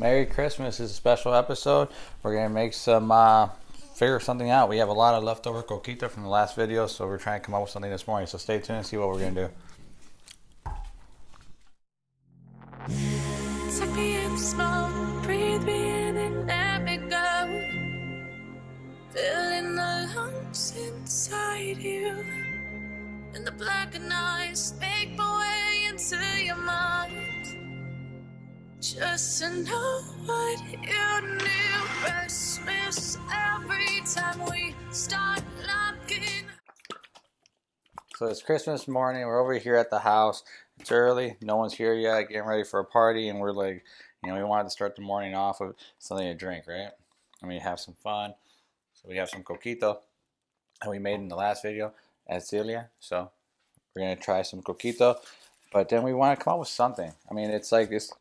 Merry Christmas. This is a special episode. We're going to make some, figure something out. We have a lot of leftover coquito from the last video, so we're trying to come up with something this morning. So stay tuned and see what we're going to do. Take me in the smoke, breathe me in and let me go. Filling the lungs inside you. And the blackened eyes make my way into your mind. Just to know what you knew. Christmas every time we start knocking. So it's Christmas morning. We're over here at the house. It's early. No one's here yet. Getting ready for a party, and we're like, we wanted to start the morning off with something to drink, right? And we have some fun. So we have some coquito that we made in the last video at Celia. So we're gonna try some coquito, but then we want to come up with something. I mean, it's like this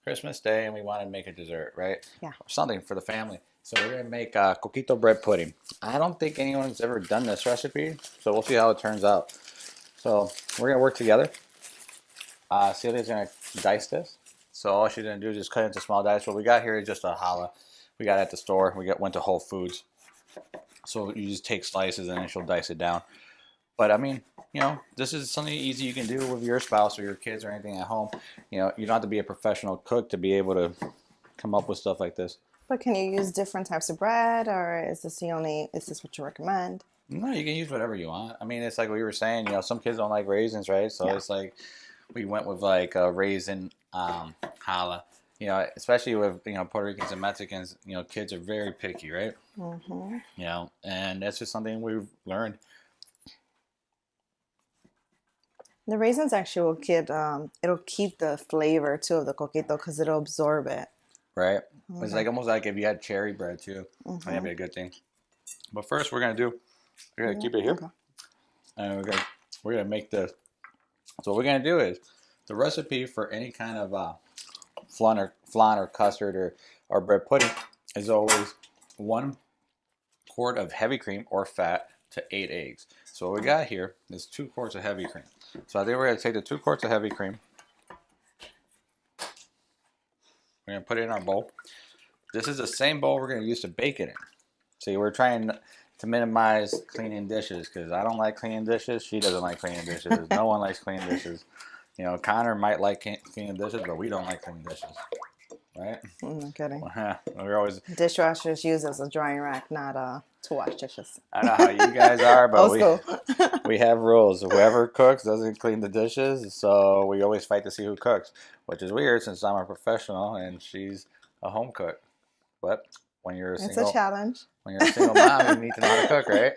Christmas Day, and we want to make a dessert, right? Yeah. Or something for the family. So we're gonna make coquito bread pudding. I don't think anyone's ever done this recipe, so we'll see how it turns out. So we're gonna work together. Celia's gonna dice this. So all she's gonna do is just cut into small dice. What we got here is just a challah. We got it at the store. Went to Whole Foods. So you just take slices and then she'll dice it down. But I mean, this is something easy you can do with your spouse or your kids or anything at home. You don't have to be a professional cook to be able to come up with stuff like this. But can you use different types of bread, or is this what you recommend? No, you can use whatever you want. I mean, it's like we were saying, some kids don't like raisins, right? So yeah. It's like we went with like a raisin challah. Especially with Puerto Ricans and Mexicans, kids are very picky, right? Mm-hmm. And that's just something we've learned. The raisins actually it'll keep the flavor too of the coquito because it'll absorb it. Right. Mm-hmm. It's like almost like if you had cherry bread too. Mm-hmm. That'd be a good thing. But first, we're gonna keep it here, okay. And we're gonna make this. So what we're gonna do is the recipe for any kind of flan or custard or bread pudding is always 1 quart of heavy cream or fat to 8 eggs. So what we got here is 2 quarts of heavy cream. So I think we're going to take the 2 quarts of heavy cream. We're going to put it in our bowl. This is the same bowl we're going to use to bake it in. See, we're trying to minimize cleaning dishes because I don't like cleaning dishes. She doesn't like cleaning dishes. No one likes cleaning dishes. Connor might like cleaning dishes, but we don't like cleaning dishes. Right? I'm not kidding. We're always dishwashers used as a drying rack, not to wash dishes. I know how you guys are, but we have rules. Whoever cooks doesn't clean the dishes, so we always fight to see who cooks, which is weird since I'm a professional and she's a home cook. But when you're it's a challenge. When you're a single mom, you need to know how to cook, right?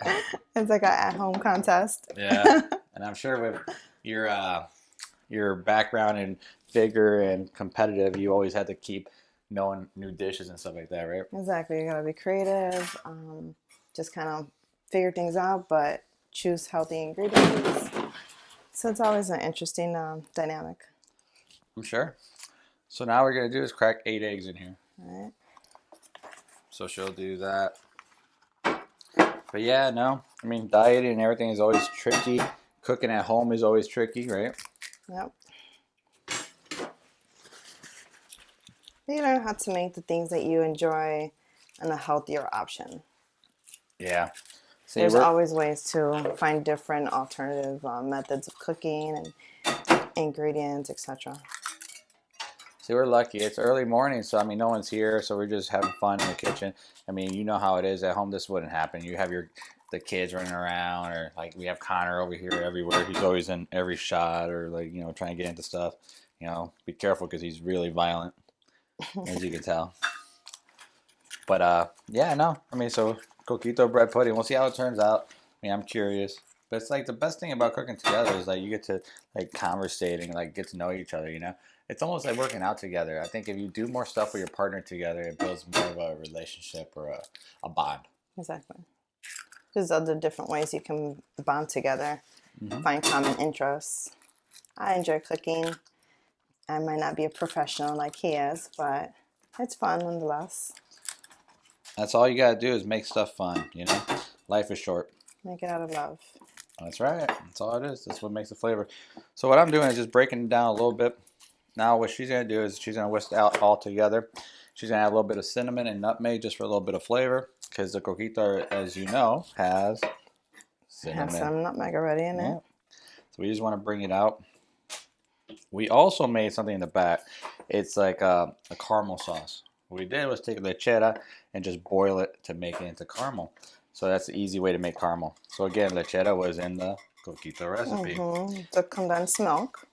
It's like an at-home contest. Yeah, and I'm sure with your background in vigor and competitive, you always had to keep knowing new dishes and stuff like that, right? Exactly. You gotta be creative, just kind of figure things out, but choose healthy ingredients. So it's always an interesting dynamic. I'm sure. So now what we're gonna do is crack 8 eggs in here. All right. So she'll do that. But yeah, no, I mean, dieting and everything is always tricky. Cooking at home is always tricky, right? Yep. You learn how to make the things that you enjoy and a healthier option. Yeah. See, there's always ways to find different alternative methods of cooking and ingredients, etc. See, we're lucky. It's early morning, so I mean, no one's here, so we're just having fun in the kitchen. I mean, you know how it is at home. This wouldn't happen. You have the kids running around, or like we have Connor over here everywhere. He's always in every shot, or like trying to get into stuff. Be careful because he's really violent, as you can tell. But yeah, no. I mean, so coquito bread pudding. We'll see how it turns out. I mean, I'm curious. But it's like the best thing about cooking together is like you get to like conversating, like get to know each other. It's almost like working out together. I think if you do more stuff with your partner together, it builds more of a relationship or a bond. Exactly. There's other different ways you can bond together, find common interests. I enjoy cooking. I might not be a professional like he is, but it's fun nonetheless. That's all you gotta do is make stuff fun, Life is short. Make it out of love. That's right. That's all it is. That's what makes the flavor. So what I'm doing is just breaking it down a little bit. now what she's going to do is she's going to whisk it out all together. She's going to add a little bit of cinnamon and nutmeg just for a little bit of flavor. Because the coquito, as you know, has cinnamon. Have some nutmeg already in it. So we just want to bring it out. We also made something in the back. It's like a caramel sauce. What we did was take lechera and just boil it to make it into caramel. So that's the easy way to make caramel. So again, lechera was in the coquito recipe. The condensed milk.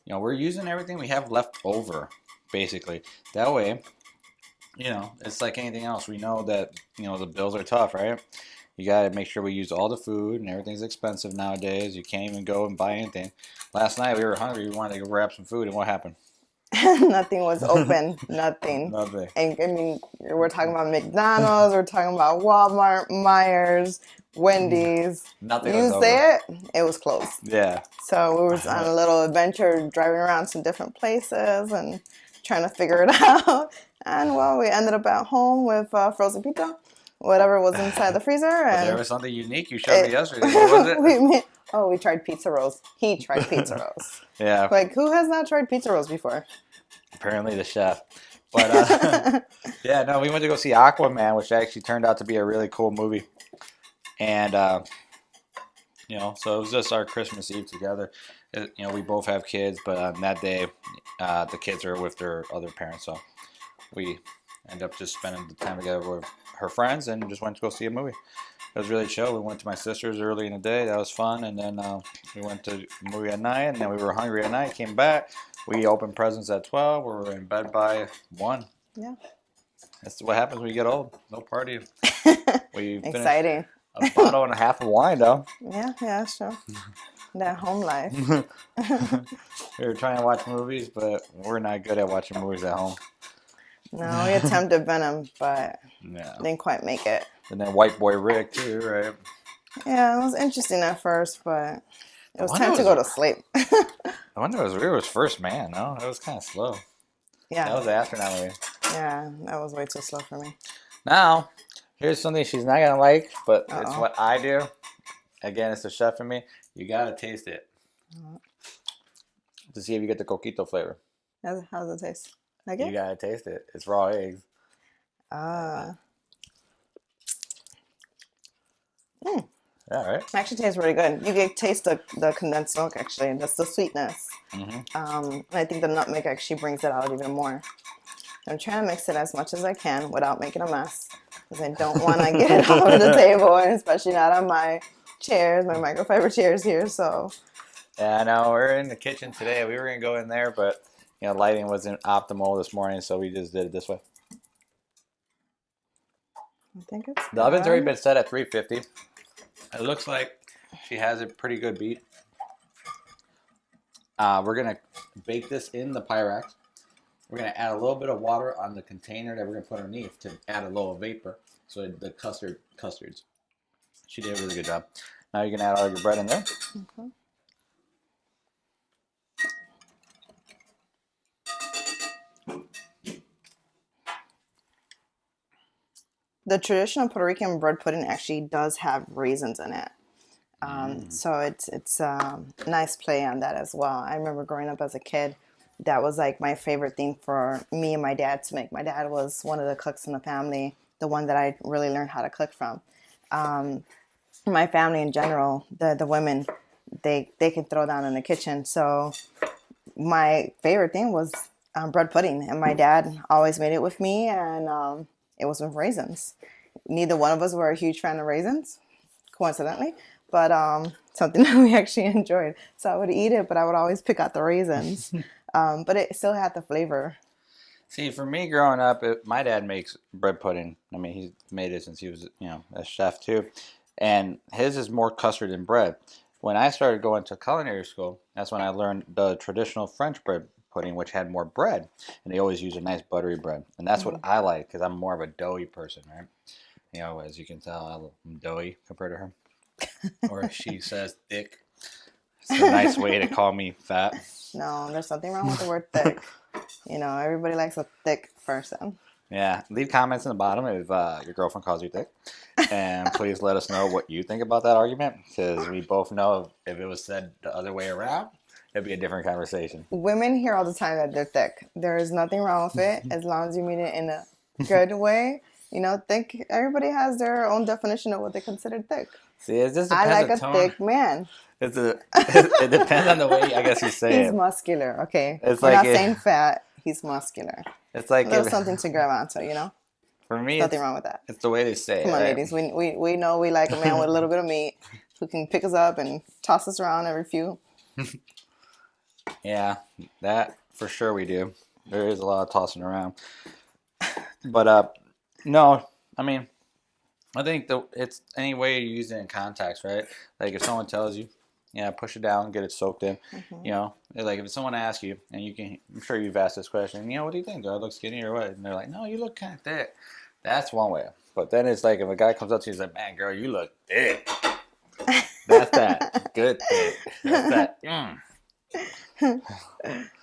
You know, we're using everything we have left over, basically. That way, you know, it's like anything else. We know that, you know, the bills are tough, right? You got to make sure we use all the food, and everything's expensive nowadays. You can't even go and buy anything. Last night we were hungry. We wanted to go grab some food, and what happened? Nothing was open. Nothing. Nothing. And I mean, we're talking about McDonald's. We're talking about Walmart, Myers, Wendy's. Nothing You was over. say it was closed. Yeah. So we were on a little adventure, driving around some different places and trying to figure it out. And well, we ended up at home with frozen pizza, whatever was inside the freezer. And there was something unique you showed me yesterday. What was it? we tried pizza rolls. He tried pizza rolls. Yeah. Like, who has not tried pizza rolls before? Apparently the chef. But yeah, no, we went to go see Aquaman, which actually turned out to be a really cool movie. And you know, so it was just our Christmas Eve together. You know, we both have kids, but on that day, the kids are with their other parents, so we end up just spending the time together with her friends and just went to go see a movie. It was really chill. We went to my sister's early in the day. That was fun. And then we went to a movie at night, and then we were hungry at night. Came back. We opened presents at 12. We were in bed by 1. Yeah. That's what happens when you get old. No party. We Exciting. a bottle and a half of wine, though. Yeah, sure. That home life. We were trying to watch movies, but we're not good at watching movies at home. No, we attempted Venom, but didn't quite make it. And then White Boy Rick, too, right? Yeah, it was interesting at first, but it was time to go to sleep. I wonder if it was First Man, no? It was kind of slow. Yeah. That was the astronaut movie. Yeah, that was way too slow for me. Now, here's something she's not going to like, but it's what I do. Again, it's the chef in me. You got to taste it to see if you get the coquito flavor. How does it taste? Like it? You got to taste it. It's raw eggs. Yeah, right? It actually tastes really good. You can taste the condensed milk, actually, and that's the sweetness. And I think the nutmeg actually brings it out even more. I'm trying to mix it as much as I can without making a mess, because I don't want to get it all over the table, and especially not on my chairs, my microfiber chairs here. So yeah, I know. We're in the kitchen today. We were going to go in there, but you know, lighting wasn't optimal this morning, so we just did it this way. I think it's The oven's already been set at 350. It looks like she has a pretty good beat. We're going to bake this in the Pyrex. We're going to add a little bit of water on the container that we're going to put underneath to add a little vapor. So the custards. She did a really good job. Now you can add all your bread in there. Okay. The traditional Puerto Rican bread pudding actually does have raisins in it. So it's a nice play on that as well. I remember growing up as a kid, that was like my favorite thing for me and my dad to make. My dad was one of the cooks in the family, the one that I really learned how to cook from. My family in general, the women, they can throw down in the kitchen. So my favorite thing was bread pudding, and my dad always made it with me, and it was with raisins. Neither one of us were a huge fan of raisins, coincidentally, but something that we actually enjoyed. So I would eat it, but I would always pick out the raisins. But it still had the flavor. See, for me growing up, my dad makes bread pudding. I mean, he's made it since he was, you know, a chef too. And his is more custard than bread. When I started going to culinary school, that's when I learned the traditional French bread pudding, which had more bread. And they always use a nice buttery bread. And that's what I like, because I'm more of a doughy person, right? You know, as you can tell, I'm doughy compared to her. Or she says thick. It's a nice way to call me fat. No, there's nothing wrong with the word thick. You know, everybody likes a thick person. Yeah, leave comments in the bottom if your girlfriend calls you thick. And please let us know what you think about that argument, because we both know if it was said the other way around, it'd be a different conversation. Women hear all the time that they're thick. There is nothing wrong with it as long as you mean it in a good way. You know, thick. Everybody has their own definition of what they consider thick. See, it just I depends like a thick man. It depends on the way, I guess you say He's it. muscular. Okay, It's we're like not saying fat. He's muscular. It's like There's something to grab onto. You know, for me, nothing wrong with that. it's the way they say Come it. on, Right? ladies. We know we like a man with a little bit of meat who can pick us up and toss us around every few. Yeah, that for sure we do. There is a lot of tossing around. But no, I mean, I think it's any way you use it in context, right? Like if someone tells you, yeah, push it down, get it soaked in. You know, like if someone asks you, and I'm sure you've asked this question, you know, what do you think? Do I look skinny or what? And they're like, no, you look kind of thick. That's one way. But then it's like if a guy comes up to you, he's like, man, girl, you look thick. That's that. Good thick. That's that. You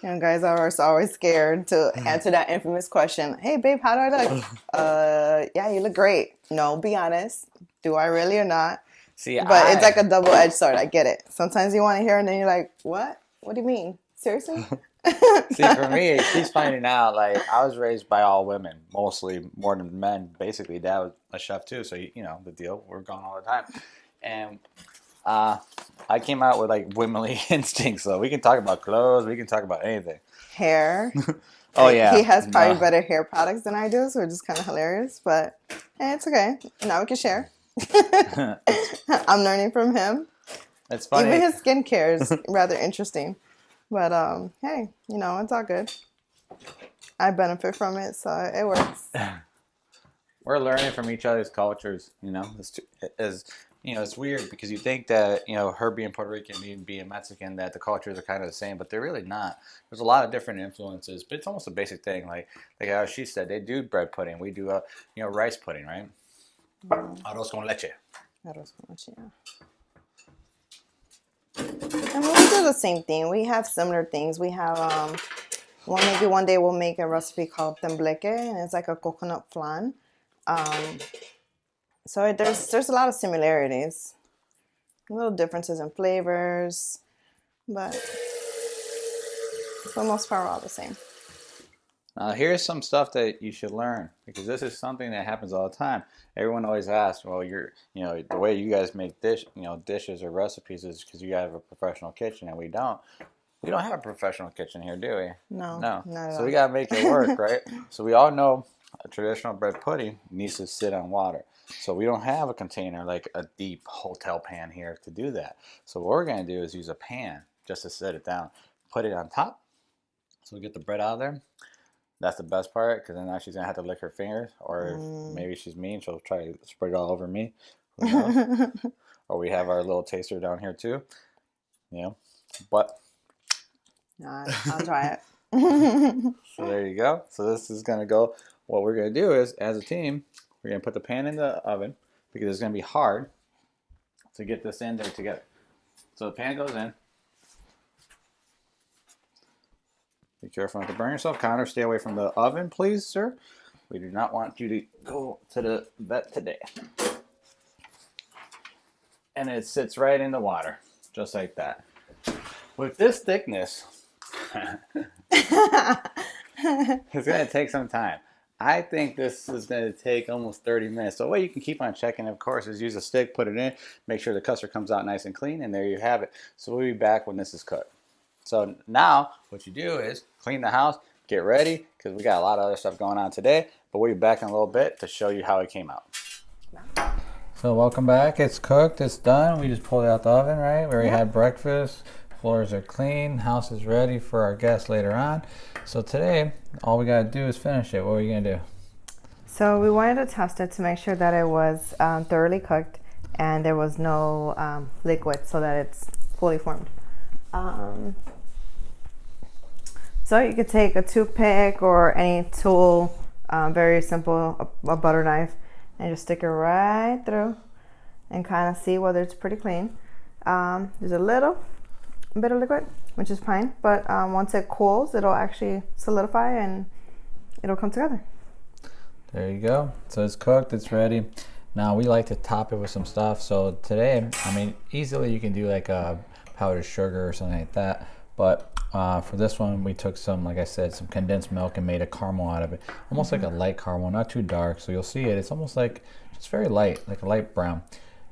know, guys are always scared to answer that infamous question. Hey, babe, how do I look? Yeah, you look great. No, be honest. Do I really or not? See, but it's like a double-edged sword. I get it. Sometimes you want to hear, and then you're like, what? What do you mean? Seriously? See, for me, she's finding out, like, I was raised by all women, mostly more than men. Basically, dad was a chef, too, so, you know, the deal. We're gone all the time. And I came out with, like, womanly instincts, so we can talk about clothes. We can talk about anything. Hair. Oh, yeah. He has probably better hair products than I do, so it's just kind of hilarious. But hey, it's okay. Now we can share. I'm learning from him. It's funny. Even his skincare is rather interesting. But hey, you know, it's all good. I benefit from it, so it works. We're learning from each other's cultures, you know. You know, it's weird because you think that, you know, her being Puerto Rican, me being Mexican, that the cultures are kind of the same, but they're really not. There's a lot of different influences, but it's almost a basic thing. Like how she said, they do bread pudding. We do, you know, rice pudding, right? Arroz con leche. Arroz con leche, yeah. And we do the same thing. We have similar things. We have maybe one day we'll make a recipe called tembleque, and it's like a coconut flan. So there's a lot of similarities, little differences in flavors, but for the most part, we're all the same. Now, here's some stuff that you should learn, because this is something that happens all the time. Everyone always asks, well, you know, the way you guys make dishes or recipes is because you have a professional kitchen, and we don't. We don't have a professional kitchen here, do we? No. No. Not at So all. we gotta make it work, right? So we all know a traditional bread pudding needs to sit on water. So we don't have a container like a deep hotel pan here to do that. So what we're gonna do is use a pan just to set it down. Put it on top. So we get the bread out of there. That's the best part, because then now she's gonna have to lick her fingers, or maybe she's mean, she'll try to spread it all over me. Who knows? Or we have our little taster down here too. You know, but Nah, I'll try it. so there you go. So this is gonna go. What we're gonna do is, as a team, we're gonna put the pan in the oven because it's gonna be hard to get this in there together. So the pan goes in. Be careful not to burn yourself. Connor, stay away from the oven, please, sir. We do not want you to go to the vet today. And it sits right in the water, just like that. With this thickness, it's going to take some time. I think this is going to take almost 30 minutes. So what you can keep on checking, of course, is use a stick, put it in, make sure the custard comes out nice and clean, and there you have it. So we'll be back when this is cooked. So now what you do is clean the house, get ready, because we got a lot of other stuff going on today, but we'll be back in a little bit to show you how it came out. So welcome back. It's cooked. It's done. We just pulled it out the oven, right? We already had breakfast. Floors are clean. House is ready for our guests later on. So today, all we got to do is finish it. What are you going to do? So we wanted to test it to make sure that it was thoroughly cooked and there was no liquid, so that it's fully formed. So you could take a toothpick or any tool, very simple, a butter knife, and just stick it right through and kind of see whether it's pretty clean. There's a little bit of liquid, which is fine, but once it cools, it'll actually solidify and it'll come together. There you go. So it's cooked, it's ready. Now we like to top it with some stuff. So today, I mean, easily you can do like a powdered sugar or something like that. But for this one, we took some, like I said, some condensed milk and made a caramel out of it. Almost like a light caramel, not too dark. So you'll see it. It's almost like, just very light, like a light brown.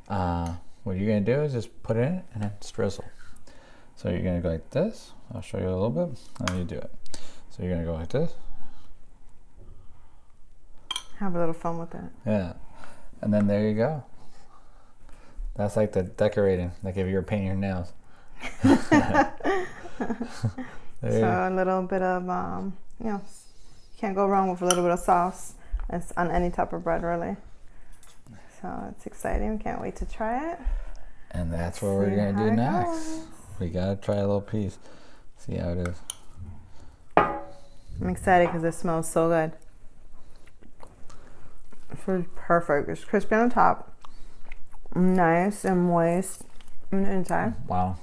What you're going to do is just put it in and then drizzle. So you're going to go like this. I'll show you a little bit. How you do it. So you're going to go like this. Have a little fun with it. Yeah. And then there you go. That's like the decorating, like if you were painting your nails. So a little bit of, you know, you can't go wrong with a little bit of sauce. It's on any type of bread, really. So it's exciting. Can't wait to try it. And that's what we're going to do next. We got to try a little piece. See how it is. I'm excited because it smells so good. It feels perfect. It's crispy on the top. Nice and moist on the inside. Wow.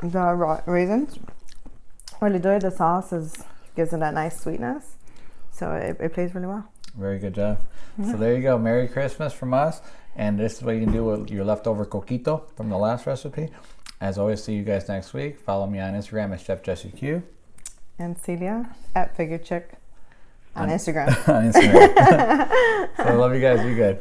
The raisins really good. The sauce gives it that nice sweetness. So it plays really well. Very good job. So there you go. Merry Christmas from us. And this is what you can do with your leftover coquito from the last recipe. As always, see you guys next week. Follow me on Instagram at Chef Jesse Q. And Celia at Figure Chick on Instagram. On Instagram. So I love you guys. Be good.